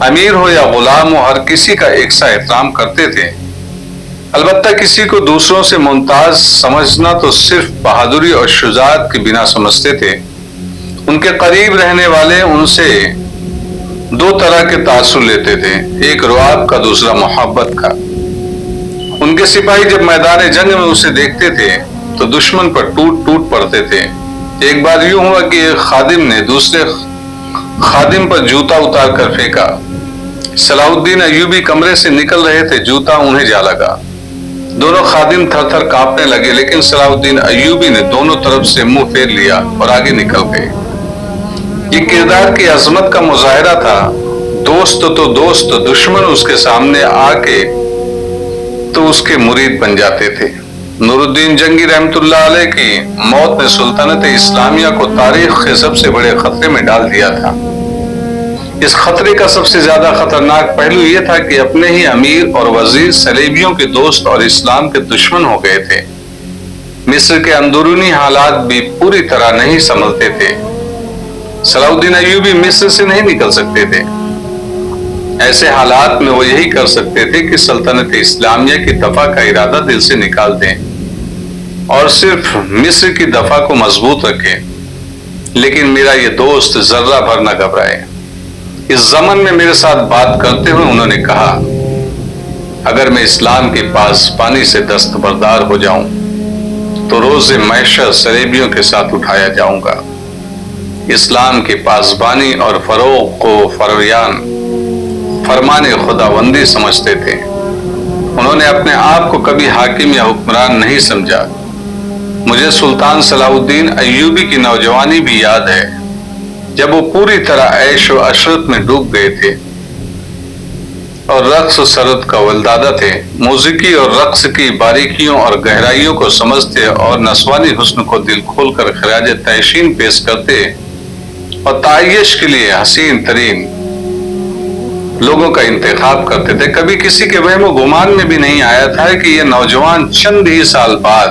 امیر ہو یا غلام ہو، ہر کسی کا ایک سا احترام کرتے تھے۔ البتہ کسی کو دوسروں سے ممتاز سمجھنا تو صرف بہادری اور شجاعت کی بنا سمجھتے تھے۔ ان کے قریب رہنے والے ان سے دو طرح کے تاثر لیتے تھے، ایک رعب کا، دوسرا محبت کا۔ ان کے سپاہی جب میدان جنگ میں اسے دیکھتے تھے تو دشمن پر ٹوٹ ٹوٹ پڑتے تھے۔ ایک بار یوں ہوا کہ ایک خادم نے دوسرے خادم پر جوتا اتار کر پھینکا۔ صلاح الدین ایوبی کمرے سے نکل رہے تھے، جوتا انہیں جا لگا۔ دونوں خادم تھر تھر کانپنے لگے، لیکن صلاح الدین ایوبی نے دونوں طرف سے منہ پھیر لیا اور آگے نکل گئے۔ یہ کردار کی عظمت کا مظاہرہ تھا۔ دوست تو دوست، دشمن اس کے سامنے آ کے تو اس کے مرید بن جاتے تھے۔ نور الدین جنگی رحمت اللہ علیہ کی موت نے سلطنت اسلامیہ کو تاریخ کے سب سے بڑے خطرے میں ڈال دیا تھا۔ اس خطرے کا سب سے زیادہ خطرناک پہلو یہ تھا کہ اپنے ہی امیر اور وزیر صلیبیوں کے دوست اور اسلام کے دشمن ہو گئے تھے۔ مصر کے اندرونی حالات بھی پوری طرح نہیں سنبھلتے تھے۔ صلاح الدین ایوبی مصر سے نہیں نکل سکتے تھے۔ ایسے حالات میں وہ یہی کر سکتے تھے کہ سلطنت اسلامیہ کی دفاع کا ارادہ دل سے نکال دیں اور صرف مصر کی دفاع کو مضبوط رکھیں۔ لیکن میرا یہ دوست ذرہ بھر نہ گھبرائے۔ اس زمن میں میرے ساتھ بات کرتے ہوئے انہوں نے کہا، اگر میں اسلام کے پاسبانی سے دستبردار ہو جاؤں تو روز محشر صلیبیوں کے ساتھ اٹھایا جاؤں گا۔ اسلام کی پاسبانی اور فروغ کو فرمان خداوندی سمجھتے تھے۔ انہوں نے اپنے آپ کو کبھی حاکم یا حکمران نہیں سمجھا۔ مجھے سلطان صلاح الدین ایوبی کی نوجوانی بھی یاد ہے، جب وہ پوری طرح عیش و عشرت میں ڈوب گئے تھے اور رقص و سرد کا ولدادہ تھے۔ موسیقی اور رقص کی باریکیوں اور گہرائیوں کو سمجھتے اور نسوانی حسن کو دل کھول کر خراج تحسین پیش کرتے اور تعیش کے لیے حسین ترین لوگوں کا انتخاب کرتے تھے۔ کبھی کسی کے وہم و گمان میں بھی نہیں آیا تھا کہ یہ نوجوان چند ہی سال بعد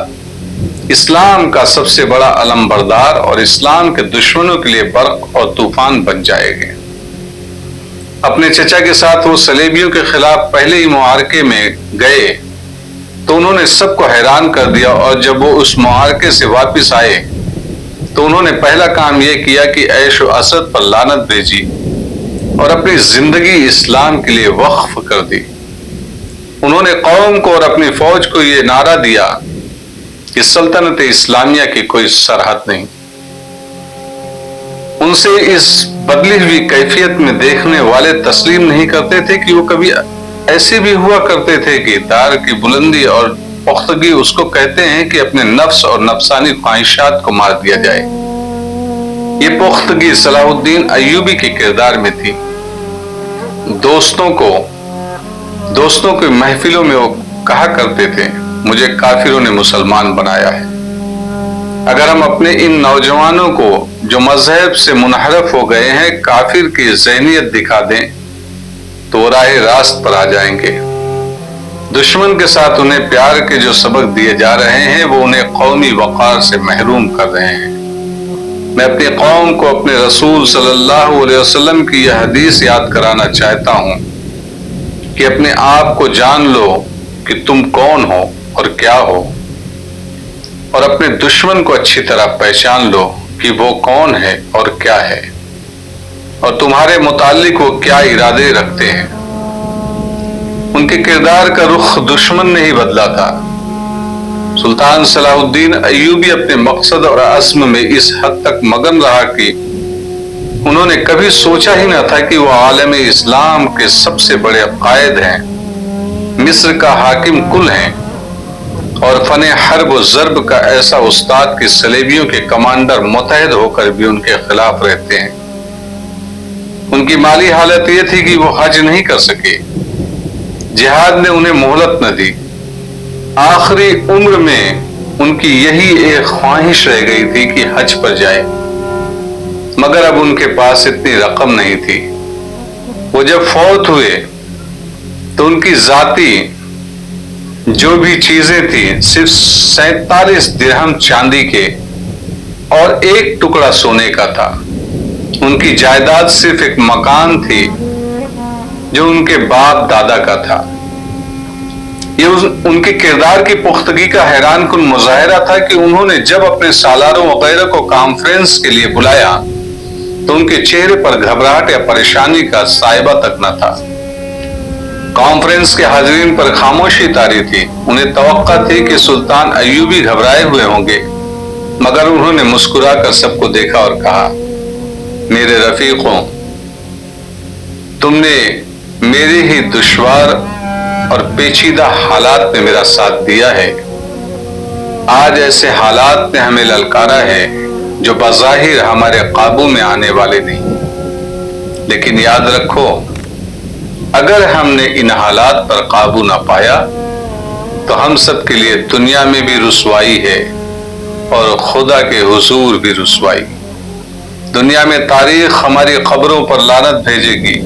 اسلام کا سب سے بڑا علم بردار اور اسلام کے دشمنوں کے لیے برق اور طوفان بن جائے گے۔ اپنے چچا کے ساتھ وہ صلیبیوں کے خلاف پہلے ہی معرکے میں گئے تو انہوں نے سب کو حیران کر دیا، اور جب وہ اس معرکے سے واپس آئے تو انہوں نے پہلا کام یہ کیا کہ عیش و عشرت پر لعنت بھیجی اور اپنی زندگی اسلام کے لیے وقف کر دی۔ انہوں نے قوم کو اور اپنی فوج کو یہ نعرہ دیا کہ سلطنت اسلامیہ کی کوئی سرحد نہیں۔ ان سے اس بدلی ہوئی کیفیت میں دیکھنے والے تسلیم نہیں کرتے تھے کہ وہ کبھی ایسے بھی ہوا کرتے تھے کہ دار کی بلندی اور پختگی اس کو کہتے ہیں کہ اپنے نفس اور نفسانی خواہشات کو مار دیا جائے۔ یہ پختگی صلاح الدین ایوبی کے کردار میں تھی۔ دوستوں کے محفلوں میں وہ کہا کرتے تھے، مجھے کافروں نے مسلمان بنایا ہے۔ اگر ہم اپنے ان نوجوانوں کو جو مذہب سے منحرف ہو گئے ہیں کافر کی ذہنیت دکھا دیں تو وہ راہ راست پر آ جائیں گے۔ دشمن کے ساتھ انہیں پیار کے جو سبق دیے جا رہے ہیں وہ انہیں قومی وقار سے محروم کر رہے ہیں۔ میں اپنی قوم کو اپنے رسول صلی اللہ علیہ وسلم کی یہ حدیث یاد کرانا چاہتا ہوں کہ اپنے آپ کو جان لو کہ تم کون ہو اور کیا ہو، اور اپنے دشمن کو اچھی طرح پہچان لو کہ وہ کون ہے اور کیا ہے، اور تمہارے متعلق وہ کیا ارادے رکھتے ہیں۔ ان کے کردار کا رخ دشمن نے ہی بدلا تھا۔ سلطان صلاح الدین ایوبی اپنے مقصد اور عزم میں اس حد تک مگن رہا کہ انہوں نے کبھی سوچا ہی نہ تھا کہ وہ عالم اسلام کے سب سے بڑے قائد ہیں، مصر کا حاکم کل ہیں، اور فن حرب و ضرب کا ایسا استاد کہ صلیبیوں کے کمانڈر متحد ہو کر بھی ان کے خلاف رہتے ہیں۔ ان کی مالی حالت یہ تھی کہ وہ حج نہیں کر سکے۔ جہاد نے انہیں مہلت نہ دی۔ آخری عمر میں ان کی یہی ایک خواہش رہ گئی تھی کہ حج پر جائے، مگر اب ان کے پاس اتنی رقم نہیں تھی۔ وہ جب فوت ہوئے تو ان کی ذاتی جو بھی چیزیں تھیں صرف 47 درہم چاندی کے اور 1 ٹکڑا سونے کا تھا۔ ان کی جائیداد صرف ایک مکان تھی جو ان کے باپ دادا کا تھا۔ یہ ان کے کردار کی پختگی کا حیران کن مظاہرہ تھا کہ انہوں نے جب اپنے سالاروں وغیرہ کو کانفرنس کے لیے بلایا تو ان کے چہرے پر گھبراہٹ یا پریشانی کا سائبہ تک نہ تھا۔ کانفرنس کے حاضرین پر خاموشی طاری تھی۔ انہیں توقع تھی کہ سلطان ایوب بھی گھبرائے ہوئے ہوں گے، مگر انہوں نے مسکرا کر سب کو دیکھا اور کہا، میرے رفیقوں، تم نے میرے ہی دشوار اور پیچیدہ حالات میں میرا ساتھ دیا ہے۔ آج ایسے حالات نے ہمیں للکارا ہے جو بظاہر ہمارے قابو میں آنے والے نہیں، لیکن یاد رکھو، اگر ہم نے ان حالات پر قابو نہ پایا تو ہم سب کے لیے دنیا میں بھی رسوائی ہے اور خدا کے حضور بھی رسوائی۔ دنیا میں تاریخ ہماری قبروں پر لعنت بھیجے گی